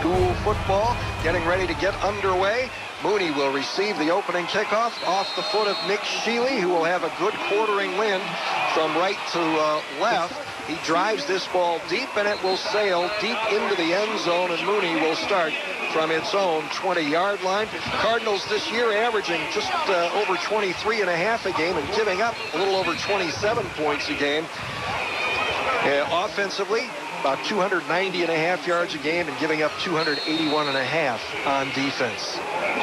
school football getting ready to get underway. Mooney will receive the opening kickoff off the foot of Nick Shealy, who will have a good quartering wind from right to left. He drives this ball deep, and it will sail deep into the end zone, and Mooney will start from its own 20-yard line. Cardinals this year averaging just over 23 and a half a game and giving up a little over 27 points a game. Offensively, about 290 and a half yards a game and giving up 281 and a half on defense.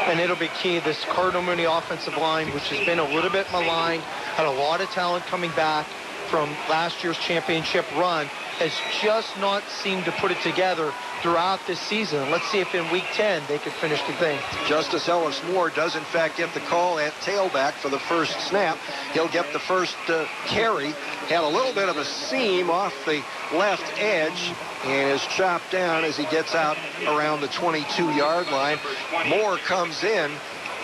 And it'll be key. This Cardinal Mooney offensive line, which has been a little bit maligned, had a lot of talent coming back from last year's championship run, has just not seemed to put it together throughout this season. Let's see if in week 10 they could finish the thing. Justice Ellis Moore does in fact get the call at tailback for the first snap. He'll get the first carry. Had a little bit of a seam off the left edge and is chopped down as he gets out around the 22-yard line. Moore comes in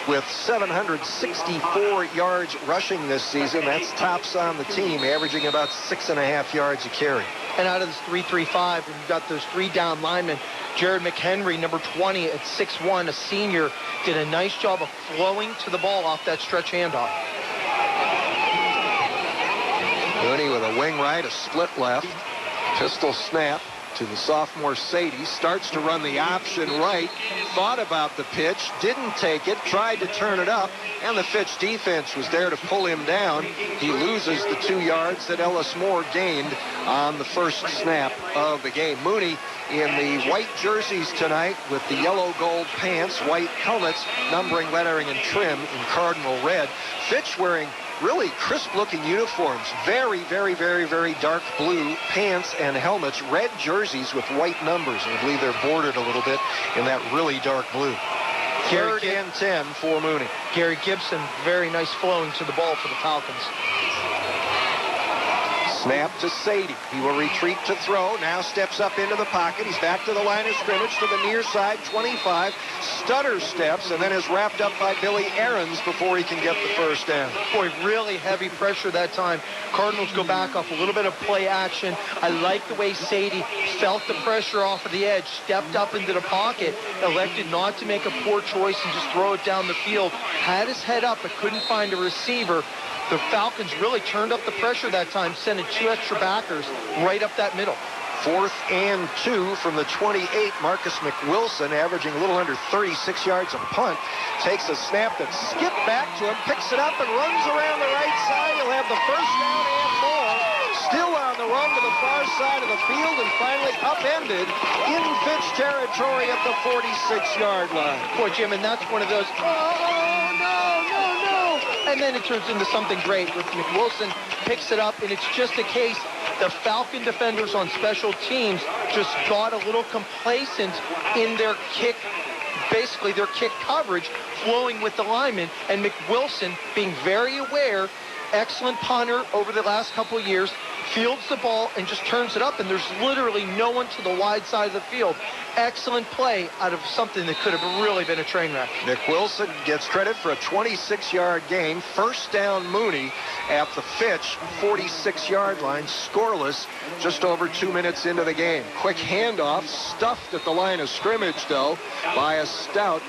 with 764 yards rushing this season. That's tops on the team, averaging about 6.5 yards a carry. And out of this 3-3-5, when you've got those three down linemen, Jared McHenry, number 20 at 6'1", a senior, did a nice job of flowing to the ball off that stretch handoff. Mooney with a wing right, a split left, pistol snap to the sophomore Sadie, starts to run the option right, thought about the pitch, didn't take it, tried to turn it up, and the Fitch defense was there to pull him down. He loses the 2 yards that Ellis Moore gained on the first snap of the game. Mooney in the white jerseys tonight with the yellow gold pants, white helmets, numbering, lettering, and trim in cardinal red. Fitch wearing really crisp-looking uniforms. Very, very, very, very dark blue pants and helmets, red jerseys with white numbers. And I believe they're bordered a little bit in that really dark blue. Third and 10 for Mooney. Gary Gibson, very nice flowing to the ball for the Falcons. Snap to Sadie. He will retreat to throw. Now steps up into the pocket. He's back to the line of scrimmage to the near side, 25. Stutter steps and then is wrapped up by Billy Aarons before he can get the first down. Boy, really heavy pressure that time. Cardinals go back off a little bit of play action. I like the way Sadie felt the pressure off of the edge, stepped up into the pocket, elected not to make a poor choice and just throw it down the field. Had his head up but couldn't find a receiver. The Falcons really turned up the pressure that time, sending 2 extra backers right up that middle. 4th and 2 from the 28. Marcus McWilson, averaging a little under 36 yards a punt, takes a snap that skipped back to him, picks it up and runs around the right side. He'll have the first down and more. Still on the run to the far side of the field and finally upended in Fitch territory at the 46-yard line. Boy, Jim, and that's one of those, and then it turns into something great with McWilson, picks it up, and it's just a case the Falcon defenders on special teams just got a little complacent in their kick, basically their kick coverage, flowing with the linemen, and McWilson being very aware, excellent punter over the last couple of years, fields the ball and just turns it up, and there's literally no one to the wide side of the field. Excellent play out of something that could have really been a train wreck. McWilson gets credit for a 26-yard gain. First down Mooney at the Fitch 46-yard line, scoreless just over 2 minutes into the game. Quick handoff, stuffed at the line of scrimmage, though, by a stout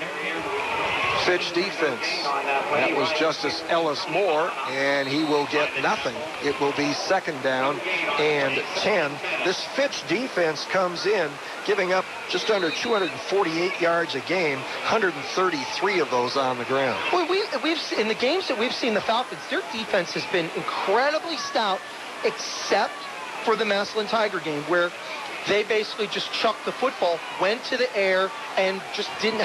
Fitch defense. That was Justice Ellis Moore, and he will get nothing. It will be second down and 10. This Fitch defense comes in giving up just under 248 yards a game, 133 of those on the ground. Well, we've in the games that we've seen the Falcons, their defense has been incredibly stout, except for the Massillon Tiger game, where they basically just chucked the football, went to the air, and just didn't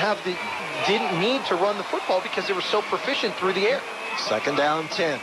need to run the football because they were so proficient through the air. Second down, 10.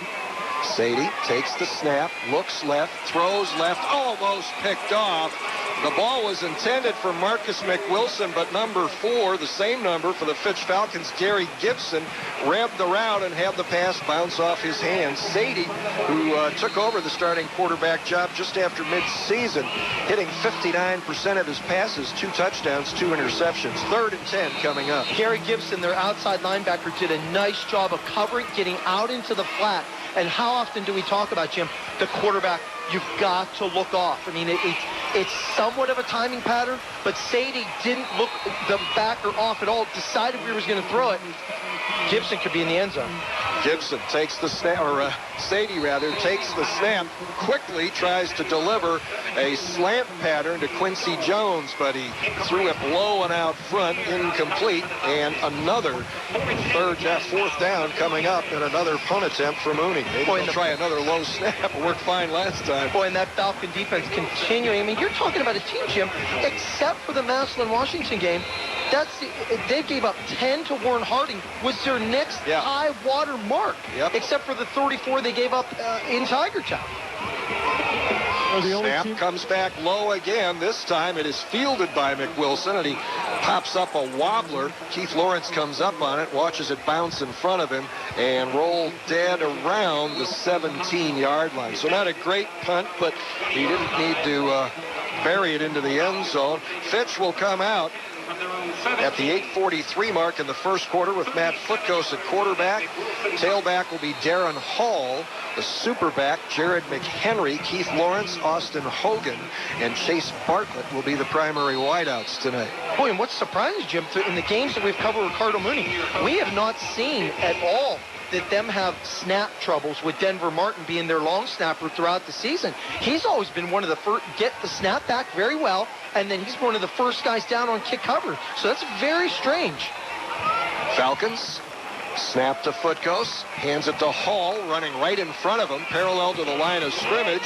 Sadie takes the snap, looks left, throws left, almost picked off. The ball was intended for Marcus McWilson, but number 4, the same number for the Fitch Falcons, Gary Gibson, ramped the route and had the pass bounce off his hands. Sadie, who took over the starting quarterback job just after mid-season, hitting 59% of his passes, 2 touchdowns, 2 interceptions. Third and 10 coming up. Gary Gibson, their outside linebacker, did a nice job of covering, getting out into the flat. And how often do we talk about, Jim, the quarterback you've got to look off. I mean, it's somewhat of a timing pattern, but Sadie didn't look the backer off at all, decided he was going to throw it. Gibson could be in the end zone. Gibson takes the snap, or Sadie rather, takes the snap, quickly tries to deliver a slant pattern to Quincy Jones, but he threw it low and out front, incomplete, and another fourth down coming up, and another punt attempt for Mooney. Maybe they'll try another low snap. It worked fine last time. Boy, and that Falcon defense continuing. I mean, you're talking about a team, Jim, except for the Massillon-Washington game, they gave up 10 to Warren Harding, was their next high water mark, except for the 34 they gave up in Tigertown. Snap comes back low again. This time it is fielded by McWilson, and he pops up a wobbler. Keith Lawrence comes up on it, watches it bounce in front of him, and roll dead around the 17-yard line. So not a great punt, but he didn't need to bury it into the end zone. Fitch will come out at the 8:43 mark in the first quarter with Matt Footghost at quarterback. Tailback will be Darren Hall. The superback, Jared McHenry, Keith Lawrence, Austin Hogan, and Chase Bartlett will be the primary wideouts tonight. Boy, and what's surprising, Jim, in the games that we've covered with Cardinal Mooney, we have not seen at all that them have snap troubles with Denver Martin being their long snapper throughout the season. He's always been one of the first, get the snap back very well, and then he's one of the first guys down on kick cover. So that's very strange. Falcons, snap to Footghost, hands it to Hall, running right in front of him, parallel to the line of scrimmage.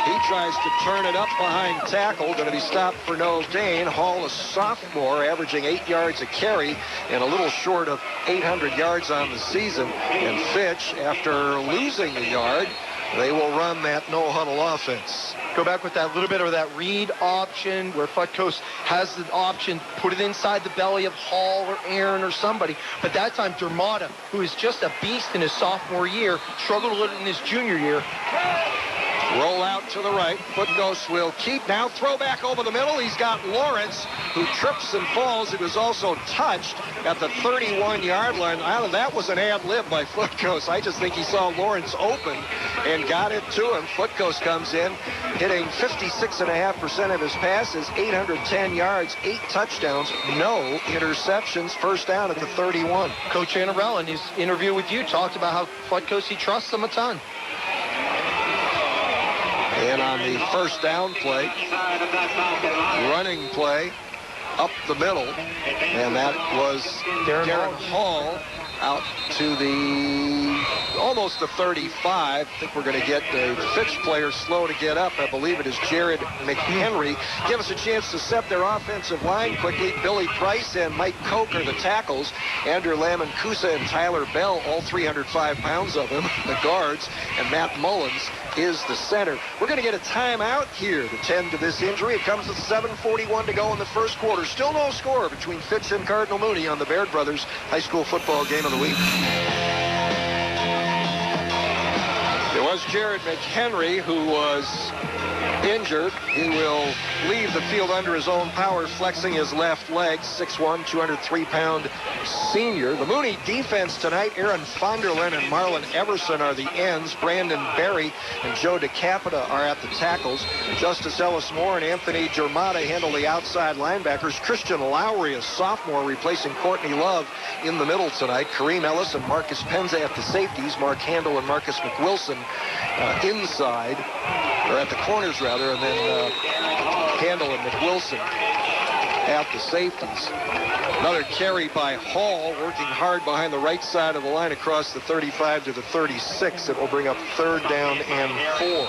He tries to turn it up behind tackle, going to be stopped for no gain. Hall, a sophomore, averaging 8 yards a carry and a little short of 800 yards on the season. And Fitch, after losing a yard, they will run that no-huddle offense. Go back with that little bit of that read option where Footghost has the option, put it inside the belly of Hall or Aaron or somebody. But that time, Dermota, who is just a beast in his sophomore year, struggled a little in his junior year. Roll out to the right. Footghost will keep. Now throw back over the middle. He's got Lawrence, who trips and falls. He was also touched at the 31-yard line. That was an ad lib by Footghost. I just think he saw Lawrence open and got it to him. Footghost comes in, hitting 56.5% of his passes, 810 yards, 8 touchdowns, no interceptions. First down at the 31. Coach Annarella, in his interview with you, talked about how Footghost, he trusts him a ton. And on the first down play, running play up the middle, and that was Darren Hall out to the almost the 35. I think we're going to get the Fitch player slow to get up. I believe it is Jared McHenry. Give us a chance to set their offensive line quickly. Billy Price and Mike Koch are the tackles. Andrew Lamancusa and Tyler Bell, all 305 pounds of them, the guards, and Matt Mullins is the center. We're going to get a timeout here to tend to this injury. It comes with 7:41 to go in the first quarter. Still no score between Fitch and Cardinal Mooney on the Baird Brothers High School Football Game of the Week. It was Jared McHenry who was injured. He will leave the field under his own power, flexing his left leg. 6'1", 203-pound senior. The Mooney defense tonight, Aaron Fonderlin and Marlon Everson are the ends. Brandon Berry and Joe DeCapita are at the tackles. Justice Ellis Moore and Anthony Germata handle the outside linebackers. Christian Lowry, a sophomore, replacing Courtney Love in the middle tonight. Kareem Ellis and Marcus Penza at the safeties. Mark Handel and Marcus McWilson inside, or at the corners rather, and then Handel and McWilson at the safeties. Another carry by Hall, working hard behind the right side of the line across the 35 to the 36. It will bring up third down and 4.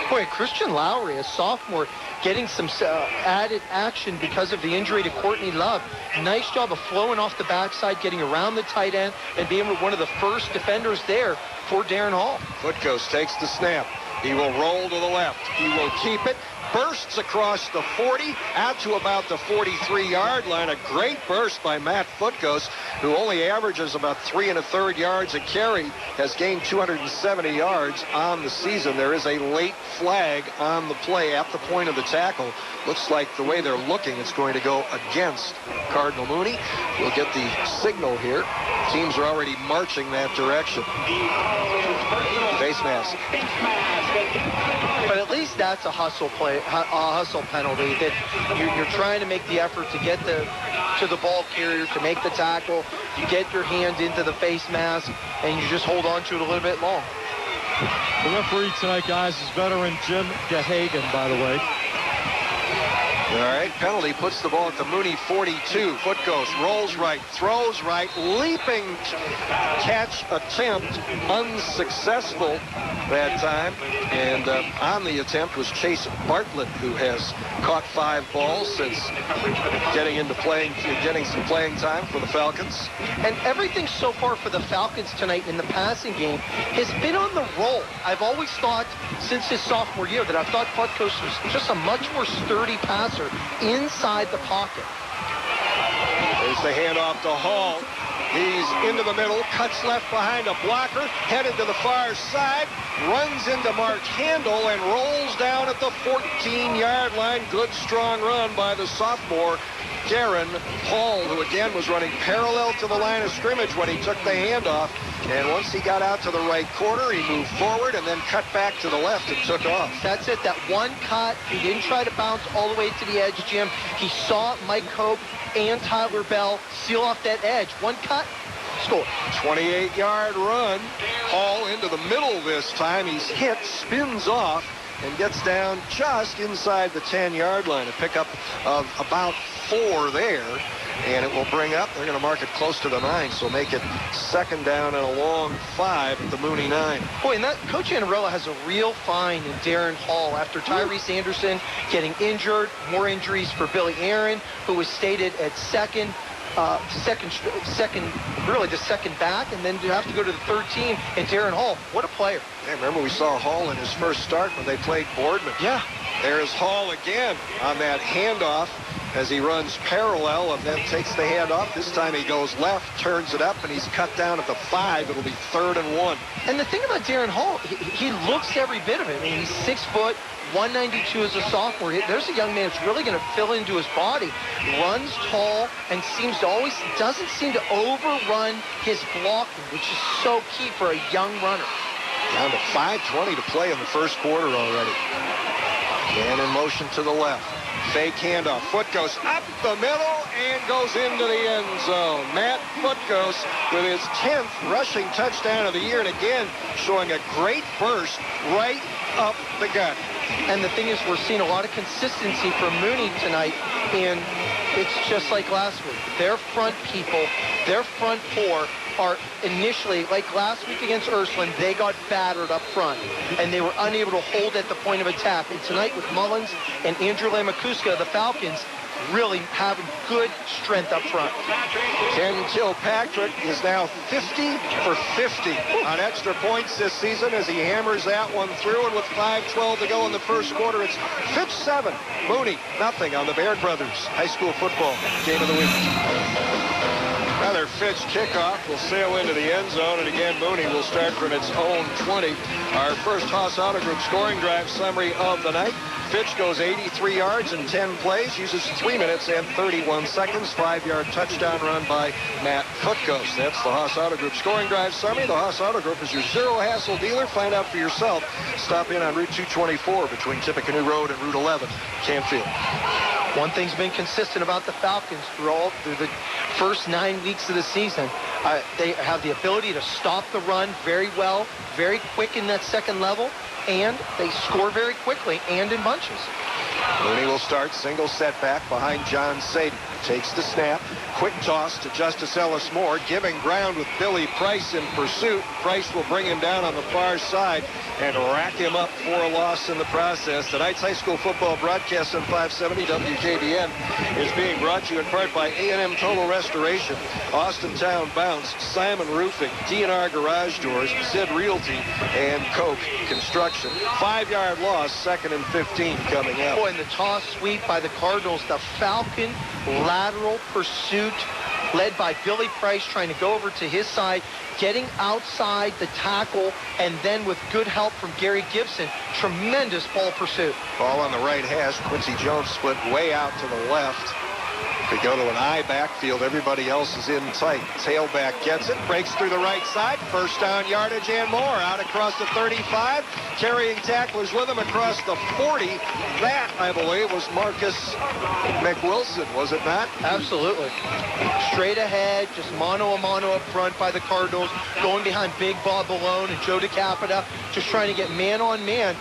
Boy, Christian Lowry, a sophomore, getting some added action because of the injury to Courtney Love. Nice job of flowing off the backside, getting around the tight end, and being one of the first defenders there for Darren Hall. Footghost takes the snap. He will roll to the left. He will keep it. Bursts across the 40 out to about the 43-yard line. A great burst by Matt Footghost, who only averages about 3 1/3 yards a carry, has gained 270 yards on the season. There is a late flag on the play at the point of the tackle. Looks like the way they're looking, it's going to go against Cardinal Mooney. We'll get the signal here. Teams are already marching that direction. face mask. But at least that's a hustle penalty, that you're trying to make the effort to get to the ball carrier, to make the tackle. You get your hand into the face mask, and you just hold on to it a little bit long. The referee tonight, guys, is veteran Jim Gahagan, by the way. All right, penalty puts the ball at the Mooney 42. Foot goes, rolls right, throws right, leaping catch attempt, unsuccessful that time. And on the attempt was Chase Bartlett, who has caught 5 balls since getting some playing time for the Falcons. And everything so far for the Falcons tonight in the passing game has been on the roll. I've always thought, since his sophomore year, that I thought Butkus was just a much more sturdy passer inside the pocket. There's the handoff to Hall. He's into the middle, cuts left behind a blocker, headed to the far side, runs into Mark Handel and rolls down at the 14-yard line. Good, strong run by the sophomore, Darren Hall, who again was running parallel to the line of scrimmage when he took the handoff. And once he got out to the right corner, he moved forward and then cut back to the left and took off. That's it, that one cut. He didn't try to bounce all the way to the edge, Jim. He saw Mike Cope and Tyler Bell seal off that edge. One cut, score. 28-yard run. Hall into the middle this time. He's hit, spins off, and gets down just inside the 10-yard line. A pickup of about 4 there. And it will bring up, they're going to mark it close to the 9, so make it second down and a long 5 at the Mooney 9. Boy, and that Coach Anarella has a real find in Darren Hall after Tyrese Anderson getting injured. More injuries for Billy Aaron, who was stated at second, really the second back, and then you have to go to the third team. And Darren Hall, what a player. Yeah, remember we saw Hall in his first start when they played Boardman. Yeah. There's Hall again on that handoff as he runs parallel and then takes the handoff. This time he goes left, turns it up, and he's cut down at the 5. It'll be 3rd and 1. And the thing about Darren Hall, he looks every bit of it. I mean, he's 6 foot, 192 as a sophomore. There's a young man that's really going to fill into his body. Runs tall and doesn't seem to overrun his blocking, which is so key for a young runner. Down to 5:20 to play in the first quarter already. And in motion to the left. Fake handoff. Foot goes up the middle and goes into the end zone. Matt Footghost with his 10th rushing touchdown of the year, and again showing a great burst right up the gut. And the thing is, we're seeing a lot of consistency from Mooney tonight, and it's just like last week. Their front people, their front 4 are initially, like last week against Ursuline, they got battered up front, and they were unable to hold at the point of attack. And tonight with Mullins and Andrew Lamakuska, the Falcons really having good strength up front. Ken Kilpatrick is now 50 for 50 on extra points this season as he hammers that one through, and with 5:12 to go in the first quarter, it's Fitch 7, Mooney nothing on the Baird Brothers High School Football Game of the Week. Another Fitch kickoff will sail into the end zone, and again Mooney will start from its own 20. Our first Haas Auto Group scoring drive summary of the night. Fitch goes 83 yards in 10 plays, uses 3 minutes and 31 seconds. 5-yard touchdown run by Matt Footghost. That's the Haas Auto Group scoring drive summary. The Haas Auto Group is your zero-hassle dealer. Find out for yourself. Stop in on Route 224 between Tippecanoe Road and Route 11, Canfield. One thing's been consistent about the Falcons through the first 9 weeks of the season. They have the ability to stop the run very well, very quick in that second level, and they score very quickly and in bunches. Mooney will start single setback behind John Sadie. Takes the snap. Quick toss to Justice Ellis Moore, giving ground with Billy Price in pursuit. Price will bring him down on the far side and rack him up for a loss in the process. Tonight's high school football broadcast on 570 WKBN is being brought to you in part by A&M Total Restoration, Austintown Bounce, Simon Roofing, D&R Garage Doors, Sid Realty, and Coke Construction. 5-yard loss, 2nd and 15 coming up. Boy, and the toss sweep by the Cardinals, the Falcon lateral pursuit led by Billy Price trying to go over to his side, getting outside the tackle, and then with good help from Gary Gibson, tremendous ball pursuit. Ball on the right hash. Quincy Jones split way out to the left. We go to an I backfield. Everybody else is in tight. Tailback gets it, breaks through the right side. First down yardage and more. Out across the 35. Carrying tacklers with him across the 40. That, I believe, was Marcus McWilson, was it not? Absolutely. Straight ahead, just mano-a-mano up front by the Cardinals, going behind Big Bob Malone and Joe DeCapita, just trying to get man-on-man,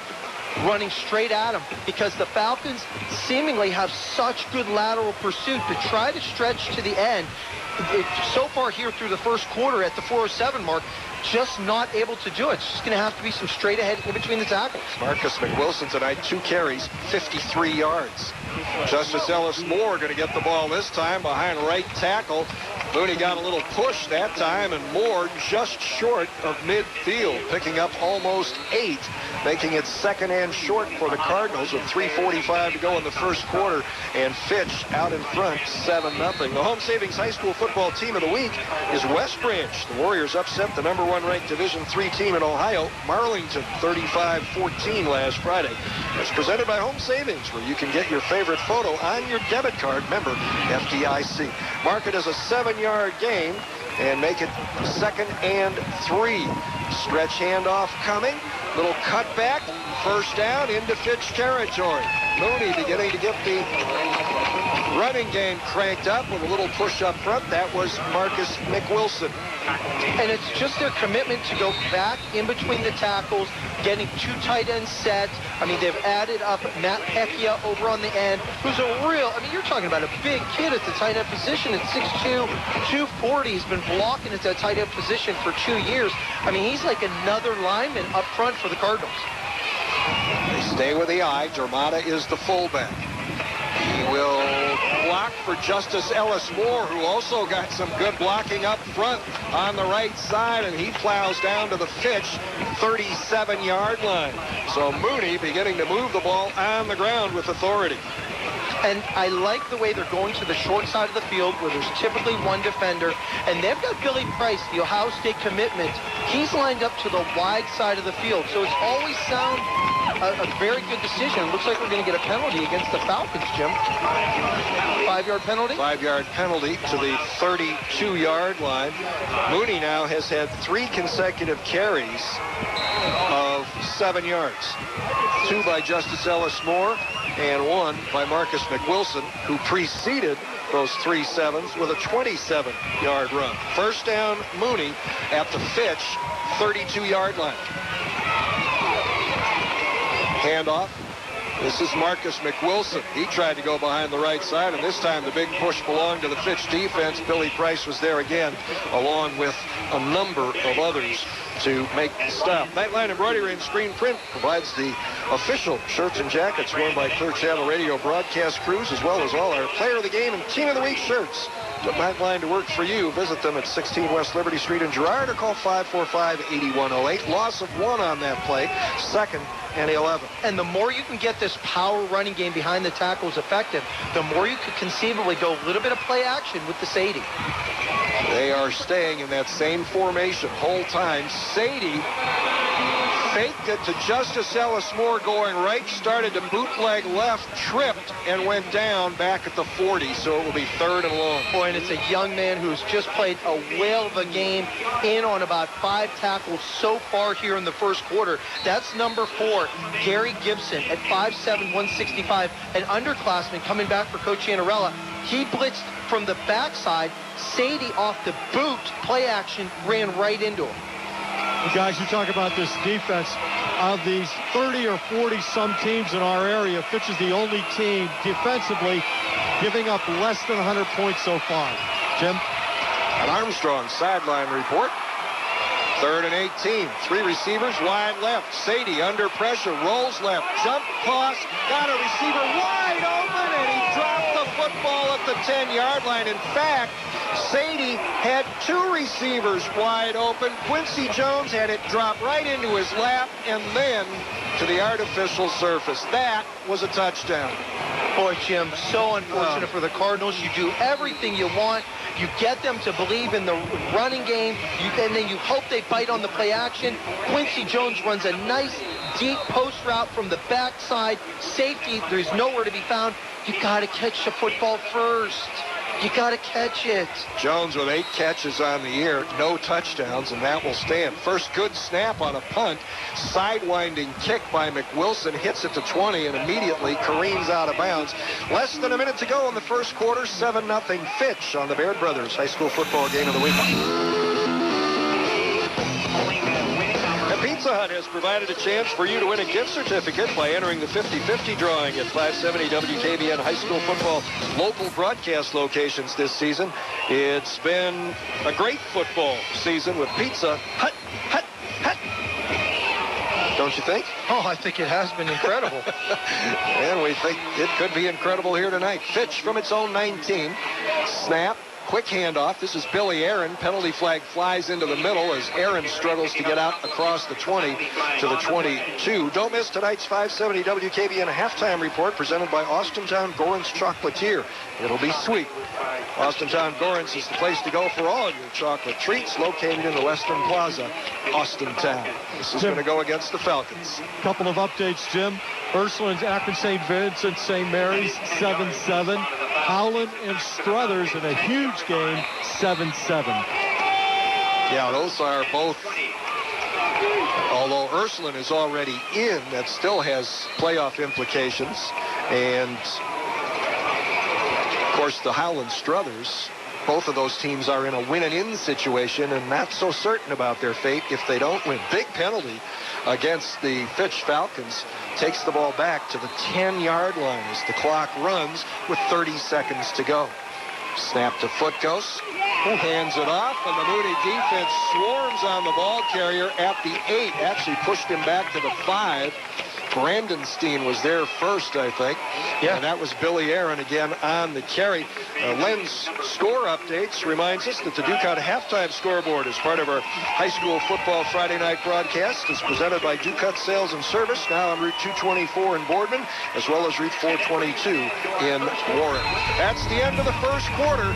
running straight at him, because the Falcons seemingly have such good lateral pursuit to try to stretch to the end. So far here through the first quarter at the 4:07 mark, just not able to do it. It's just going to have to be some straight ahead in between the tackles. Marcus McWilson tonight, 2 carries, 53 yards. Justice Ellis Moore going to get the ball this time behind right tackle. Mooney got a little push that time, and Moore just short of midfield, picking up almost 8, making it second and short for the Cardinals with 3:45 to go in the first quarter, and Fitch out in front, 7-0. The Home Savings High School football team of the week is West Branch. The Warriors upset the number 1 ranked Division III team in Ohio, Marlington, 35-14 last Friday. It's presented by Home Savings, where you can get your favorite photo on your debit card. Member FDIC. Mark it as a 7-yard gain and make it 2nd and 3. Stretch handoff coming. Little cutback. First down into Fitch territory. Mooney beginning to get the running game cranked up with a little push up front. That was Marcus McWilson. And it's just their commitment to go back in between the tackles, getting 2 tight end sets. I mean, they've added up Matt Pecchia over on the end, who's a real, I mean, you're talking about a big kid at the tight end position at 6'2", 240. He's been blocking at that tight end position for 2 years. I mean, he's like another lineman up front for the Cardinals. They stay with the I. Dermata is the fullback. He will block for Justice Ellis Moore, who also got some good blocking up front on the right side, and he plows down to the Fitch 37-yard line. So Mooney beginning to move the ball on the ground with authority. And I like the way they're going to the short side of the field where there's typically 1 defender. And they've got Billy Price, the Ohio State commitment. He's lined up to the wide side of the field. So it's always sound a very good decision. It looks like we're going to get a penalty against the Falcons, Jim. 5-yard penalty? 5-yard penalty to the 32-yard line. Mooney now has had 3 consecutive carries of 7 yards. 2 by Justice Ellis Moore and 1 by Marcus McWilson, who preceded those 3 sevens with a 27-yard run. First down, Mooney at the Fitch 32-yard line. Handoff. This is Marcus McWilson. He tried to go behind the right side, and this time the big push belonged to the Fitch defense. Billy Price was there again, along with a number of others to make the stop. Nightline Embroidery and Screen Print provides the official shirts and jackets worn by Clear Channel Radio broadcast crews, as well as all our Player of the Game and Team of the Week shirts. Put Nightline to work for you. Visit them at 16 West Liberty Street in Girard or call 545-8108. Loss of 1 on that play, 2nd and 11. And the more you can get this power running game behind the tackles effective, the more you could conceivably go a little bit of play action with the Sadie. They are staying in that same formation whole time. Sadie faked it to Justice Ellis Moore going right, started to bootleg left, tripped, and went down back at the 40, so it will be 3rd and long. Boy, and it's a young man who's just played a whale of a game, in on about 5 tackles so far here in the first quarter. That's number 4, Gary Gibson at 5'7", 165, an underclassman coming back for Coach Anarella. He blitzed from the backside. Sadie off the boot, play action, ran right into him. You guys, you talk about this defense. Of these 30 or 40 some teams in our area, Fitch is the only team defensively giving up less than 100 points so far. Jim? An Armstrong sideline report. 3rd and 18. 3 receivers wide left. Sadie under pressure, rolls left, jump toss, got a receiver wide open, and he dropped the football at the 10-yard line. In fact, Sadie had 2 receivers wide open. Quincy Jones had it drop right into his lap and then to the artificial surface. That was a touchdown. Boy, Jim, so unfortunate for the Cardinals. You do everything you want. You get them to believe in the running game, and then you hope they bite on the play action. Quincy Jones runs a nice, deep post route from the backside. Safety, there's nowhere to be found. You got to catch the football first. You got to catch it. Jones with 8 catches on the year, no touchdowns, and that will stand. First good snap on a punt. Sidewinding kick by McWilson, hits it to 20 and immediately careens out of bounds. Less than a minute to go in the first quarter. 7-0 Fitch on the Baird Brothers High School Football Game of the Week. Pizza Hut has provided a chance for you to win a gift certificate by entering the 50-50 drawing at 570 WKBN High School Football local broadcast locations this season. It's been a great football season with Pizza Hut. Don't you think? Oh, I think it has been incredible. And we think it could be incredible here tonight. Fitch from its own 19. Snap. Quick handoff. This is Billy Aaron. Penalty flag flies into the middle as Aaron struggles to get out across the 20 to the 22. Don't miss tonight's 570 WKBN halftime report presented by Austintown Gorance Chocolatier. It'll be sweet. Austintown Gorance is the place to go for all of your chocolate treats, located in the Western Plaza, Austintown. This is going to go against the Falcons. Couple of updates, Jim. Ursuline's Akron St. Vincent St. Mary's 7-7. Howland and Struthers in a huge game, 7-7. Yeah, those are both, although Ursuline is already in, that still has playoff implications. And, of course, the Howland Struthers, both of those teams are in a win-and-in situation and not so certain about their fate if they don't win. Big penalty against the Fitch Falcons. Takes the ball back to the 10-yard line as the clock runs with 30 seconds to go. Snap to Footghost, who hands it off, and the Mooney defense swarms on the ball carrier at the 8. Actually pushed him back to the 5. Brandenstein was there first, I think. Yeah. And that was Billy Aaron again on the carry. Len's score updates reminds us that the Ducat halftime scoreboard is part of our high school football Friday night broadcast. It's presented by Ducat Sales and Service, now on Route 224 in Boardman, as well as Route 422 in Warren. That's the end of the first quarter.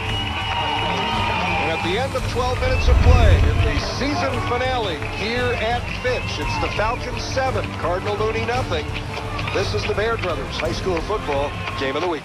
And at the end of 12 minutes of play in the season finale here at Fitch, it's the Falcons 7, Cardinal Mooney nothing. This is the Baird Brothers High School Football Game of the Week.